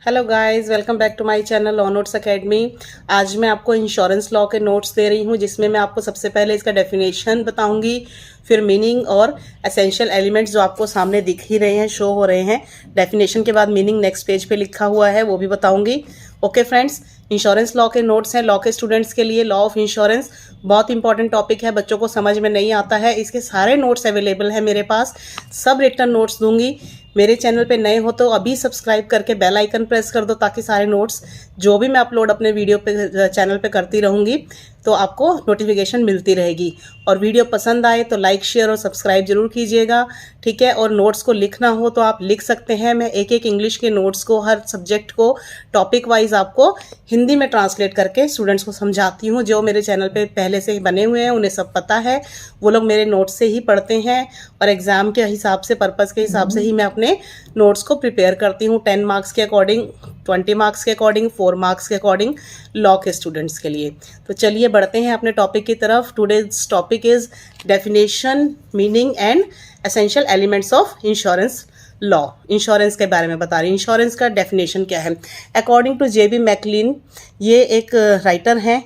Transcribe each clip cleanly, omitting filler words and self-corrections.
Hello guys, welcome back to my channel law notes academy. आज मैं आपको insurance law के नोट्स दे रही हूँ, जिसमें मैं आपको सबसे पहले इसका डेफिनेशन बताऊंगी, फिर मीनिंग और एसेंशियल एलिमेंट्स जो आपको सामने दिख ही रहे हैं, शो हो रहे हैं। डेफिनेशन के बाद मीनिंग नेक्स्ट पेज पे लिखा हुआ है, वो भी बताऊंगी। ओके फ्रेंड्स, इंश्योरेंस लॉ के नोट्स हैं लॉ के स्टूडेंट्स के लिए। लॉ ऑफ इंश्योरेंस बहुत इंपॉर्टेंट टॉपिक है, बच्चों को समझ में नहीं आता है। इसके सारे नोट्स अवेलेबल हैं मेरे पास, सब रिटर्न नोट्स दूंगी। मेरे चैनल पे नए हो तो अभी सब्सक्राइब करके बेल आइकन प्रेस कर दो, ताकि सारे नोट्स जो भी मैं अपलोड अपने वीडियो पे चैनल पे करती रहूँगी तो आपको नोटिफिकेशन मिलती रहेगी। और वीडियो पसंद आए तो लाइक शेयर और सब्सक्राइब जरूर कीजिएगा, ठीक है। और नोट्स को लिखना हो तो आप लिख सकते हैं। मैं एक एक इंग्लिश के नोट्स को, हर सब्जेक्ट को टॉपिक वाइज आपको हिंदी में ट्रांसलेट करके स्टूडेंट्स को समझाती हूँ। जो मेरे चैनल पे पहले से ही बने हुए हैं उन्हें सब पता है, वो लोग मेरे नोट्स से ही पढ़ते हैं और एग्ज़ाम के हिसाब से, पर्पज़ के हिसाब से ही मैं अपने नोट्स को प्रिपेयर करती हूँ। 10 मार्क्स के अकॉर्डिंग, 20 मार्क्स के अकॉर्डिंग, 4 मार्क्स के अकॉर्डिंग लॉ के स्टूडेंट्स के लिए। तो चलिए बढ़ते हैं अपने टॉपिक की तरफ। Today's topic is definition, meaning and essential elements of insurance law. Insurance के बारे में बता रही हूँ। इंश्योरेंस का डेफिनेशन क्या है? अकॉर्डिंग टू जेबी मैकलिन, ये एक राइटर हैं,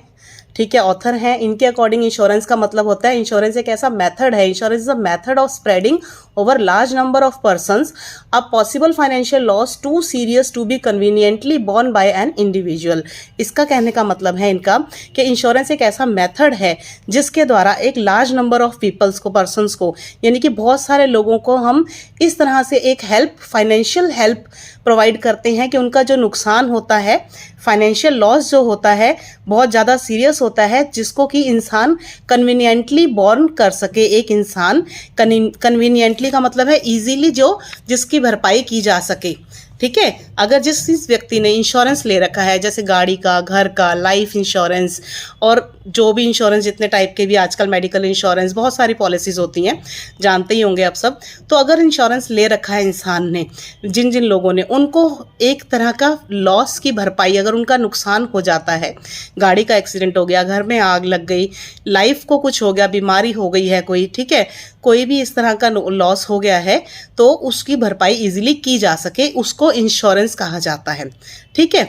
ठीक है, ऑथर हैं। इनके अकॉर्डिंग इंश्योरेंस का मतलब होता है, इंश्योरेंस एक ऐसा मेथड है, insurance is a method of spreading over large number of persons a possible financial loss too serious to be conveniently borne by an individual. इसका कहने का मतलब है इनका कि इंश्योरेंस एक ऐसा मेथड है जिसके द्वारा एक लार्ज नंबर ऑफ पीपल्स को, पर्सन्स को, यानी कि बहुत सारे लोगों को हम इस तरह से एक हेल्प, फाइनेंशियल हेल्प प्रोवाइड करते हैं कि उनका जो नुकसान होता है, फाइनेंशियल लॉस जो होता है, बहुत ज़्यादा सीरियस होता है, जिसको कि इंसान कन्वीनियंटली बॉर्न कर सके। एक इंसान कन्वीनियंटली का मतलब है इजीली, जो जिसकी भरपाई की जा सके, ठीक है। अगर जिस व्यक्ति ने इंश्योरेंस ले रखा है, जैसे गाड़ी का, घर का, लाइफ इंश्योरेंस और जो भी इंश्योरेंस, जितने टाइप के भी आजकल, मेडिकल इंश्योरेंस, बहुत सारी पॉलिसीज़ होती हैं, जानते ही होंगे आप सब। तो अगर इंश्योरेंस ले रखा है इंसान ने, जिन जिन लोगों ने, उनको एक तरह का लॉस की भरपाई, अगर उनका नुकसान हो जाता है, गाड़ी का एक्सीडेंट हो गया, घर में आग लग गई, लाइफ को कुछ हो गया, बीमारी हो गई है कोई, ठीक है, कोई भी इस तरह का लॉस हो गया है, तो उसकी भरपाई इजीली की जा सके, उसको इंश्योरेंस कहा जाता है, ठीक है।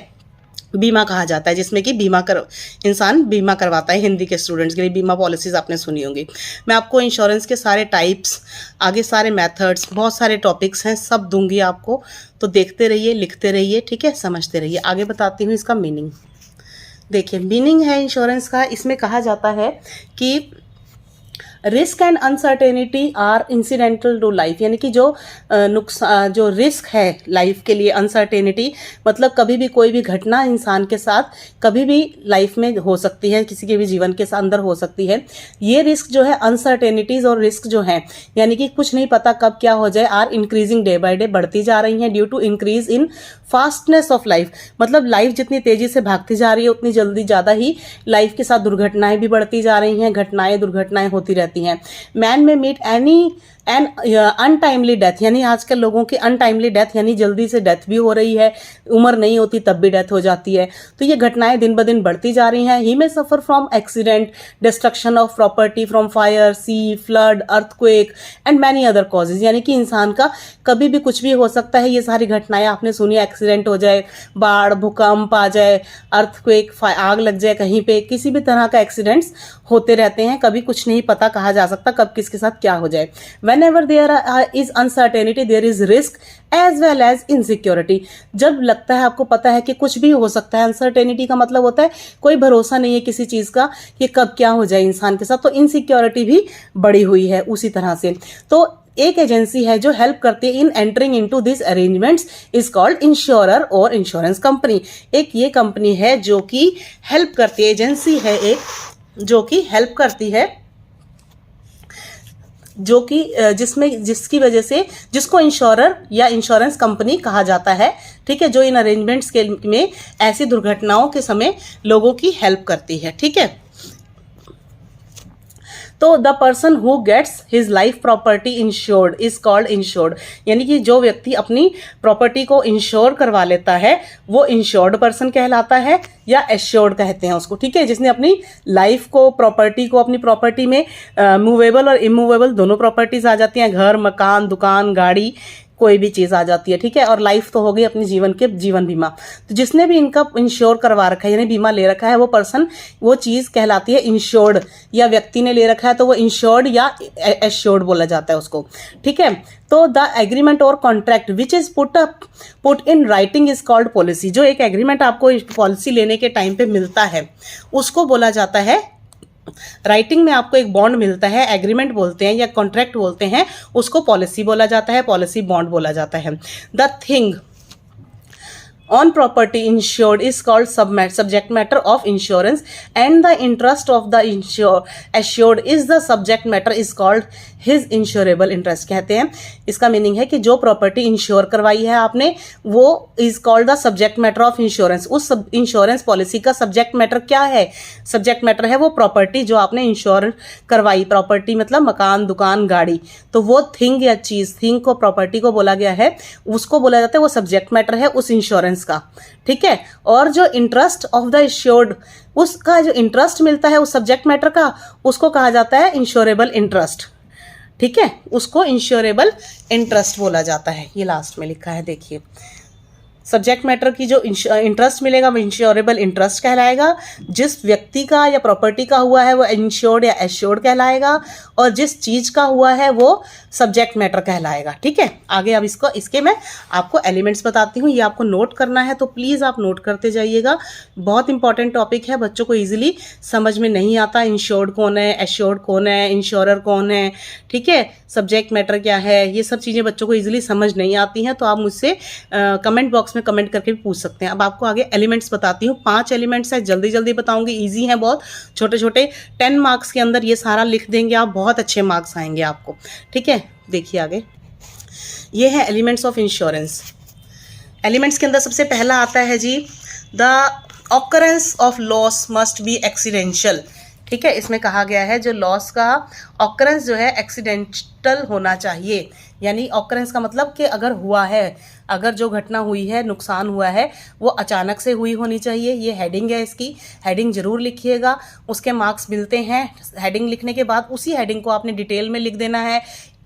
बीमा कहा जाता है, जिसमें कि इंसान बीमा करवाता है। हिंदी के स्टूडेंट्स के लिए बीमा पॉलिसीज आपने सुनी होंगी। मैं आपको इंश्योरेंस के सारे टाइप्स, आगे सारे मेथड्स, बहुत सारे टॉपिक्स हैं, सब दूंगी आपको। तो देखते रहिए, लिखते रहिए, ठीक है, समझते रहिए। आगे बताती हूँ इसका मीनिंग। देखिए, मीनिंग है इंश्योरेंस का, इसमें कहा जाता है कि risk and uncertainty are incidental to life, यानी कि जो नुकसान, जो रिस्क है लाइफ के लिए, अनसर्टेनिटी मतलब कभी भी कोई भी घटना इंसान के साथ कभी भी लाइफ में हो सकती है, किसी के भी जीवन के अंदर हो सकती है। ये रिस्क जो है, अनसर्टेनिटीज और रिस्क जो है, यानी कि कुछ नहीं पता कब क्या हो जाए, are increasing day by day, बढ़ती जा रही हैं due to increase in fastness of life. मतलब लाइफ जितनी तेजी से भागती जा रही है, उतनी जल्दी ज़्यादा ही लाइफ के साथ दुर्घटनाएं भी बढ़ती जा रही हैं, घटनाएं, दुर्घटनाएं होती रहती हैं। Man may meet any and untimely death, यानी आजकल लोगों की अनटाइमली डेथ, यानी जल्दी से डेथ भी हो रही है, उम्र नहीं होती तब भी डेथ हो जाती है। तो ये घटनाएं दिन ब दिन बढ़ती जा रही हैं। He may suffer from accident, destruction of property, from fire, sea, flood, earthquake and many other causes, यानी कि इंसान का कभी भी कुछ भी हो सकता है। ये सारी घटनाएं आपने सुनी, एक्सीडेंट हो जाए, बाढ़, भूकंप आ जाए, अर्थक्वेक, आग लग जाए कहीं पे, किसी भी तरह का एक्सीडेंट्स होते रहते हैं। कभी कुछ नहीं पता, कहा जा सकता कब किसके साथ क्या हो जाए। Whenever there is uncertainty, there is risk as well as insecurity। जब लगता है, आपको पता है कि कुछ भी हो सकता है, अनसर्टेनिटी का मतलब होता है कोई भरोसा नहीं है किसी चीज़ का कि कब क्या हो जाए इंसान के साथ, तो इनसिक्योरिटी भी बढ़ी हुई है उसी तरह से। तो एक एजेंसी है जो हेल्प करती है in entering into this arrangements is called insurer और इंश्योरेंस कंपनी। एक ये कंपनी है जो कि हेल्प करती है, एजेंसी है एक जो कि हेल्प करती है, जो कि जिसकी वजह से, जिसको इंश्योरर या इंश्योरेंस कंपनी कहा जाता है, ठीक है, जो इन अरेंजमेंट्स के में ऐसी दुर्घटनाओं के समय लोगों की हेल्प करती है, ठीक है। तो the person who gets his life property insured is called insured, यानी कि जो व्यक्ति अपनी प्रॉपर्टी को इंश्योर करवा लेता है वो इंश्योर्ड पर्सन कहलाता है, या एश्योर्ड कहते हैं उसको, ठीक है। जिसने अपनी लाइफ को, प्रॉपर्टी को, अपनी प्रॉपर्टी में मूवेबल और इमूवेबल दोनों प्रॉपर्टीज आ जाती हैं, घर, मकान, दुकान, गाड़ी, कोई भी चीज़ आ जाती है, ठीक है। और लाइफ तो हो गई अपनी जीवन के जीवन बीमा। तो जिसने भी इनका इंश्योर करवा रखा है यानी बीमा ले रखा है वो पर्सन, वो चीज़ कहलाती है इंश्योर्ड, या व्यक्ति ने ले रखा है तो वो इंश्योर्ड या एश्योर्ड बोला जाता है उसको, ठीक है। तो द एग्रीमेंट और contract which is put in writing is called policy. जो एक एग्रीमेंट आपको पॉलिसी लेने के टाइम पे मिलता है उसको बोला जाता है, राइटिंग में आपको एक बॉन्ड मिलता है, एग्रीमेंट बोलते हैं या कॉन्ट्रैक्ट बोलते हैं, उसको पॉलिसी बोला जाता है, पॉलिसी बॉन्ड बोला जाता है। The thing on property insured is called subject matter of insurance and the interest of the assured is the subject matter is called his insurable interest। कहते हैं, इसका मीनिंग है कि जो प्रॉपर्टी इंश्योर करवाई है आपने वो is called the subject matter of insurance. उस इंश्योरेंस पॉलिसी का सब्जेक्ट मैटर क्या है? सब्जेक्ट मैटर है वो प्रॉपर्टी जो आपने इंश्योर करवाई। प्रॉपर्टी मतलब मकान, दुकान, गाड़ी। तो वो थिंग या चीज, थिंग को प्रॉपर्टी को बोला गया है, उसको बोला जाता है वो सब्जेक्ट मैटर है उस इंश्योरेंस का, ठीक है। और जो इंटरेस्ट ऑफ द इंश्योर्ड, उसका जो इंटरेस्ट मिलता है उस सब्जेक्ट मैटर का, उसको कहा जाता है इंश्योरेबल इंटरेस्ट, ठीक है। उसको इंश्योरेबल इंटरेस्ट बोला जाता है। ये लास्ट में लिखा है, देखिए। सब्जेक्ट मैटर की जो इंटरेस्ट मिलेगा वो इंश्योरेबल इंटरेस्ट कहलाएगा। जिस व्यक्ति का या प्रॉपर्टी का हुआ है वो इंश्योर्ड या एश्योर्ड कहलाएगा, और जिस चीज़ का हुआ है वो सब्जेक्ट मैटर कहलाएगा, ठीक है। आगे अब इसके मैं आपको एलिमेंट्स बताती हूँ, ये आपको नोट करना है तो प्लीज़ आप नोट करते जाइएगा। बहुत इंपॉर्टेंट टॉपिक है, बच्चों को ईजिली समझ में नहीं आता। इंश्योर्ड कौन है, एश्योर्ड कौन है, इंश्योरर कौन है, ठीक है, सब्जेक्ट मैटर क्या है, ये सब चीज़ें बच्चों को ईजिली समझ नहीं आती हैं। तो आप मुझसे कमेंट बॉक्स में कमेंट करके भी पूछ सकते हैं। अब आपको आगे एलिमेंट्स बताती हूँ। 5 एलिमेंट्स है, जल्दी जल्दी बताऊंगी, इजी है बहुत, छोटे छोटे। 10 मार्क्स के अंदर ये सारा लिख देंगे आप, बहुत अच्छे मार्क्स आएंगे आपको, ठीक है। देखिए आगे, ये है एलिमेंट्स ऑफ इंश्योरेंस। एलिमेंट्स के अंदर सबसे पहला आता है जी, the occurrence of loss must be accidental, ठीक है। इसमें कहा गया है जो लॉस का ऑकरेंस जो है एक्सीडेंटल होना चाहिए। यानी ऑकरेंस का मतलब कि अगर हुआ है, अगर जो घटना हुई है, नुकसान हुआ है, वो अचानक से हुई होनी चाहिए। ये हेडिंग है, इसकी हेडिंग जरूर लिखिएगा। उसके मार्क्स मिलते हैं। हेडिंग लिखने के बाद उसी हेडिंग को आपने डिटेल में लिख देना है।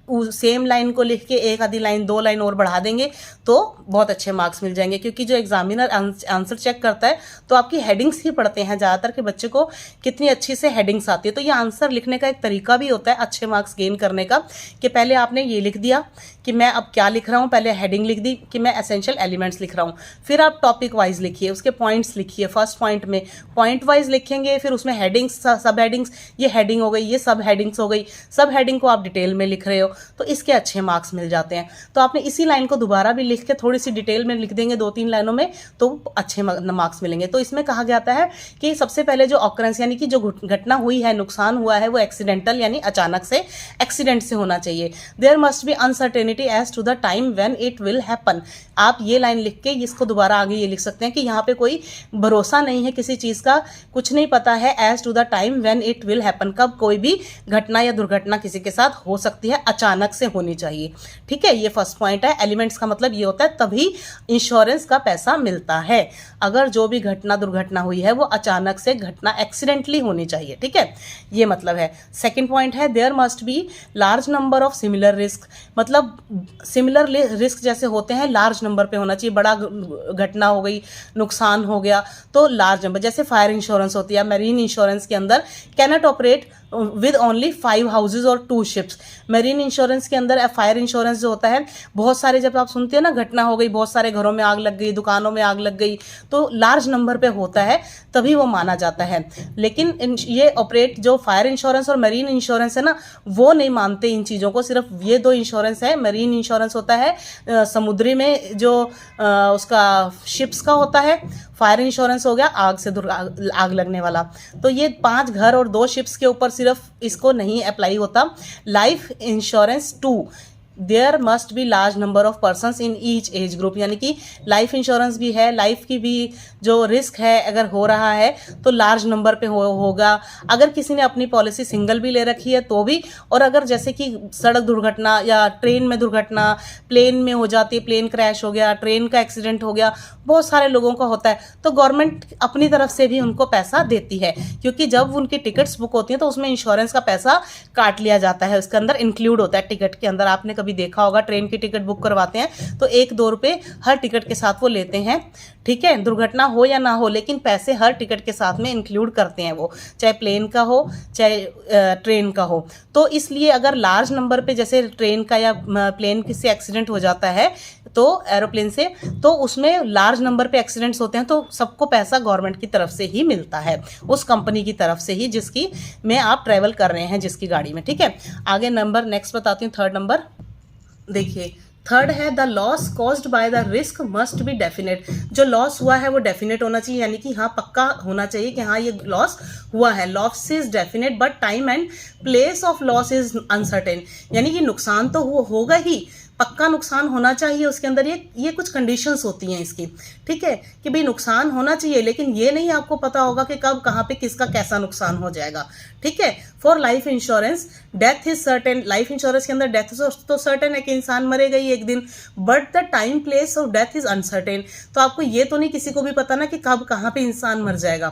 सेम लाइन को लिख के एक आधी लाइन, 2 लाइन और बढ़ा देंगे तो बहुत अच्छे मार्क्स मिल जाएंगे। क्योंकि जो एग्जामिनर आंसर चेक करता है तो आपकी हेडिंग्स ही पढ़ते हैं ज़्यादातर कि बच्चे को कितनी अच्छी से हेडिंग्स आती है। तो ये आंसर लिखने का एक तरीका भी होता है अच्छे मार्क्स गेन करने का, कि पहले आपने ये लिख दिया कि मैं अब क्या लिख रहा हूँ, पहले हेडिंग लिख दी कि मैं एसेंशियल एलिमेंट्स लिख रहा हूँ, फिर आप टॉपिक वाइज लिखिए, उसके पॉइंट्स लिखिए। फर्स्ट पॉइंट में पॉइंट वाइज लिखेंगे, फिर उसमें हेडिंग्स, सब हेडिंग्स, ये हेडिंग हो गई, ये सब हेडिंग्स हो गई, सब हेडिंग को आप डिटेल में लिख रहे हो तो इसके अच्छे मार्क्स मिल जाते हैं। तो आपने इसी लाइन को दोबारा भी लिख के थोड़ी सी डिटेल में लिख देंगे 2-3 लाइनों में तो अच्छे मार्क्स मिलेंगे। तो इसमें कहा जाता है कि सबसे पहले जो ऑकरेंस यानी कि जो घटना हुई है, नुकसान हुआ है, वो एक्सीडेंटल यानी अचानक से, एक्सीडेंट से होना चाहिए। There must be uncertainty as to the time when it will happen. आप ये लाइन लिख के इसको दोबारा आगे ये लिख सकते हैं कि यहाँ पे कोई भरोसा नहीं है किसी चीज़ का, कुछ नहीं पता है। As to the time when it will happen, कब कोई भी घटना या दुर्घटना किसी के साथ हो सकती है, अचानक से होनी चाहिए, ठीक है। ये फर्स्ट पॉइंट है। एलिमेंट्स का मतलब ये होता है तभी इंश्योरेंस का पैसा मिलता है। अगर जो भी घटना दुर्घटना हुई है वो अचानक से घटना एक्सीडेंटली होनी चाहिए, ठीक है, ये मतलब है। सेकंड पॉइंट है there must be large number of similar risk, मतलब सिमिलर रिस्क जैसे होते हैं लार्ज नंबर पे होना चाहिए। बड़ा घटना हो गई, नुकसान हो गया तो लार्ज नंबर, जैसे फायर इंश्योरेंस होती है, मैरीन इंश्योरेंस के अंदर cannot operate with only 5 houses और 2 शिप्स। मैरीन इंश्योरेंस के अंदर फायर इंश्योरेंस जो होता है, बहुत सारे जब आप सुनते हैं ना घटना हो गई, बहुत सारे घरों में आग लग गई, दुकानों में आग लग गई, तो लार्ज नंबर पे होता है तभी वो माना जाता है। लेकिन ये ऑपरेट जो फायर इंश्योरेंस और मैरीन इंश्योरेंस है ना, वो नहीं मानते इन चीज़ों को। सिर्फ ये 2 इंश्योरेंस है। मैरीन इंश्योरेंस होता है समुद्री में जो उसका शिप्स का होता है, फायर इंश्योरेंस हो गया आग से आग लगने वाला। तो ये 5 घर और 2 शिप्स के ऊपर सिर्फ इसको नहीं अप्लाई होता। Life insurance 2, there must be large number of persons in each age group, यानी कि लाइफ इंश्योरेंस भी है, लाइफ की भी जो रिस्क है अगर हो रहा है तो लार्ज नंबर पे होगा। अगर किसी ने अपनी पॉलिसी सिंगल भी ले रखी है तो भी, और अगर जैसे कि सड़क दुर्घटना या ट्रेन में दुर्घटना, प्लेन में हो जाती है, प्लेन क्रैश हो गया, ट्रेन का एक्सीडेंट हो गया, बहुत सारे लोगों का होता है, तो गवर्नमेंट अपनी तरफ से भी उनको पैसा देती है। क्योंकि जब उनकी टिकट्स बुक होती हैं तो उसमें इंश्योरेंस का पैसा काट लिया जाता है, उसके अंदर इंक्लूड होता है टिकट के अंदर। आपने कभी देखा होगा, ट्रेन की टिकट बुक करवाते हैं तो 1-2 रुपये हर टिकट के साथ वो लेते हैं, ठीक है। दुर्घटना हो या ना हो, लेकिन पैसे हर टिकट के साथ में इंक्लूड करते हैं वो, चाहे प्लेन का हो चाहे ट्रेन का हो। तो इसलिए अगर लार्ज नंबर पे जैसे ट्रेन का या प्लेन से एक्सीडेंट हो जाता है तो एरोप्लेन से, तो उसमें लार्ज नंबर पे एक्सीडेंट्स होते हैं तो सबको पैसा गवर्नमेंट की तरफ से ही मिलता है, उस कंपनी की तरफ से ही जिसकी में आप ट्रैवल कर रहे हैं, जिसकी गाड़ी में, ठीक है। आगे नंबर नेक्स्ट बताती हूँ, थर्ड नंबर देखिए। थर्ड है the loss caused by the risk must be definite. जो लॉस हुआ है वो डेफिनेट होना चाहिए, यानी कि हाँ पक्का होना चाहिए कि हाँ ये लॉस हुआ है। Loss is definite but time and place of loss is uncertain, यानी कि नुकसान तो होगा ही, पक्का नुकसान होना चाहिए। उसके अंदर ये कुछ कंडीशंस होती हैं इसकी, ठीक है, कि भाई नुकसान होना चाहिए, लेकिन ये नहीं आपको पता होगा कि कब कहाँ पे किसका कैसा नुकसान हो जाएगा, ठीक है। For life insurance death is certain, life insurance के अंदर डेथ तो सर्टेन है कि इंसान मरेगा ही एक दिन, but the time place of death is uncertain. तो आपको ये तो नहीं किसी को भी पता ना कि कब कहाँ पे इंसान मर जाएगा,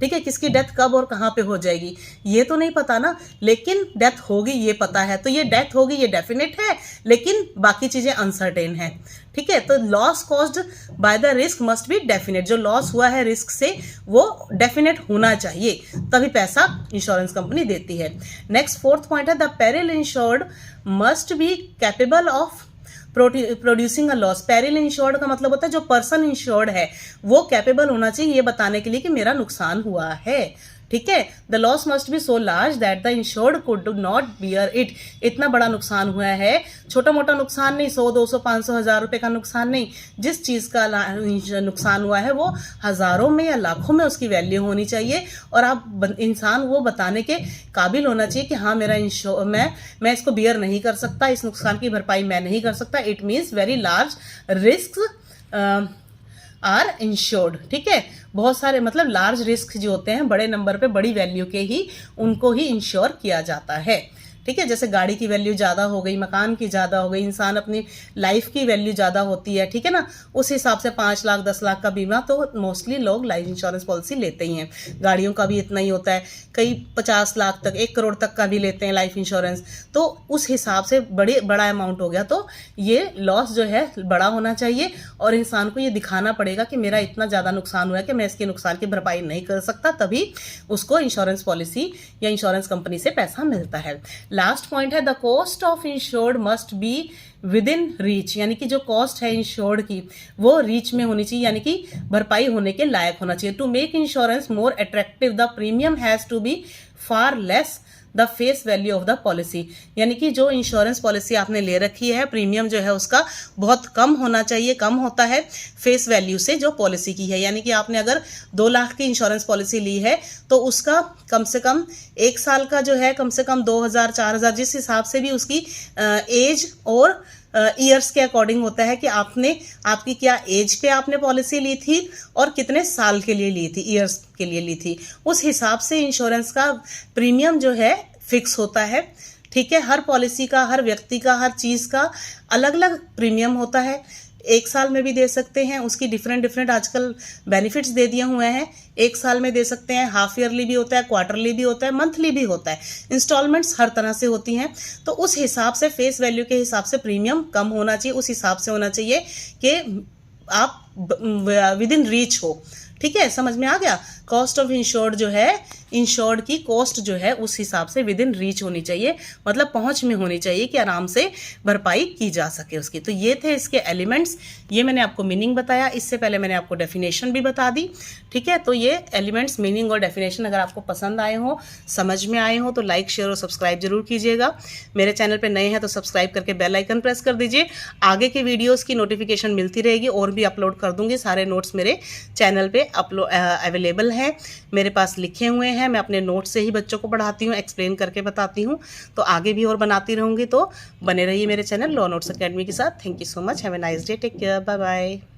ठीक है, किसकी डेथ कब और कहाँ पे हो जाएगी, ये तो नहीं पता ना, लेकिन डेथ होगी ये पता है। तो ये डेथ होगी ये डेफिनेट है, लेकिन बाकी चीजें अनसर्टेन है, ठीक है। तो loss caused by the risk must be definite, जो लॉस हुआ है रिस्क से वो डेफिनेट होना चाहिए, तभी पैसा इंश्योरेंस कंपनी देती है। नेक्स्ट फोर्थ पॉइंट है the peril insured must be capable of producing a loss. Peril insured का मतलब होता है जो पर्सन इंश्योर्ड है वो कैपेबल होना चाहिए ये बताने के लिए कि मेरा नुकसान हुआ है, ठीक है। The loss must B so large that the insured could not bear it. इतना बड़ा नुकसान हुआ है, छोटा मोटा नुकसान नहीं, 100, 200, 500, 1000 रुपए का नुकसान नहीं, जिस चीज का नुकसान हुआ है वो हजारों में या लाखों में उसकी वैल्यू होनी चाहिए, और आप इंसान वो बताने के काबिल होना चाहिए कि हाँ मेरा मैं इसको बियर नहीं कर सकता, इस नुकसान की भरपाई मैं नहीं कर सकता। It means very large risk are insured, ठीक है। बहुत सारे मतलब लार्ज रिस्क जो होते हैं बड़े नंबर पे बड़ी वैल्यू के ही उनको ही इंश्योर किया जाता है, ठीक है। जैसे गाड़ी की वैल्यू ज़्यादा हो गई, मकान की ज़्यादा हो गई, इंसान अपनी लाइफ की वैल्यू ज़्यादा होती है, ठीक है ना, उस हिसाब से 5 लाख 10 लाख का बीमा तो मोस्टली लोग लाइफ इंश्योरेंस पॉलिसी लेते ही हैं। गाड़ियों का भी इतना ही होता है, कई 50 लाख तक 1 करोड़ तक का भी लेते हैं लाइफ इंश्योरेंस। तो उस हिसाब से बड़ा अमाउंट हो गया तो ये लॉस जो है बड़ा होना चाहिए, और इंसान को ये दिखाना पड़ेगा कि मेरा इतना ज़्यादा नुकसान हुआ है कि मैं इसके नुकसान की भरपाई नहीं कर सकता, तभी उसको इंश्योरेंस पॉलिसी या इंश्योरेंस कंपनी से पैसा मिलता है। लास्ट पॉइंट है the cost of insured must be with in reach, यानी कि जो कॉस्ट है इंश्योर्ड की वो रीच में होनी चाहिए, यानी कि भरपाई होने के लायक होना चाहिए। To make insurance more attractive the premium has to be far less the face value of the policy, यानी कि जो इंश्योरेंस पॉलिसी आपने ले रखी है प्रीमियम जो है उसका बहुत कम होना चाहिए, कम होता है फेस वैल्यू से जो पॉलिसी की है। यानी कि आपने अगर 2 लाख की इंश्योरेंस पॉलिसी ली है तो उसका कम से कम 1 साल का जो है कम से कम 2000 4000 जिस हिसाब से भी उसकी एज और ईयर्स के अकॉर्डिंग होता है कि आपकी क्या एज पे आपने पॉलिसी ली थी और कितने साल के लिए ली थी, ईयर्स के लिए ली थी, उस हिसाब से इंश्योरेंस का प्रीमियम जो है फिक्स होता है, ठीक है। हर पॉलिसी का, हर व्यक्ति का, हर चीज़ का अलग अलग प्रीमियम होता है। 1 साल में भी दे सकते हैं, उसकी डिफरेंट आजकल बेनिफिट्स दे दिए हुए हैं, 1 साल में दे सकते हैं, हाफ ईयरली भी होता है, क्वार्टरली भी होता है, मंथली भी होता है, इंस्टॉलमेंट्स हर तरह से होती हैं। तो उस हिसाब से फेस वैल्यू के हिसाब से प्रीमियम कम होना चाहिए, उस हिसाब से होना चाहिए कि आप विद इन रीच हो, ठीक है, समझ में आ गया। कॉस्ट ऑफ इंश्योर्ड जो है, इंश्योर्ड की कॉस्ट जो है उस हिसाब से विद इन रीच होनी चाहिए, मतलब पहुंच में होनी चाहिए कि आराम से भरपाई की जा सके उसकी। तो ये थे इसके एलिमेंट्स, ये मैंने आपको मीनिंग बताया, इससे पहले मैंने आपको डेफिनेशन भी बता दी, ठीक है। तो ये एलिमेंट्स, मीनिंग और डेफिनेशन अगर आपको पसंद आए हो, समझ में आए हो तो लाइक शेयर और सब्सक्राइब जरूर कीजिएगा। मेरे चैनल पर नए हैं तो सब्सक्राइब करके बेल आइकन प्रेस कर दीजिए, आगे के वीडियोज़ की नोटिफिकेशन मिलती रहेगी, और भी अपलोड कर दूंगी। सारे नोट्स मेरे चैनल पर अवेलेबल हैं, मेरे पास लिखे हुए हैं, मैं अपने नोट से ही बच्चों को पढ़ाती हूँ, एक्सप्लेन करके बताती हूँ। तो आगे भी और बनाती रहूँगी, तो बने रहिए मेरे चैनल लॉ नोट्स अकेडमी के साथ। Thank you so much, have a nice day, take care, bye bye.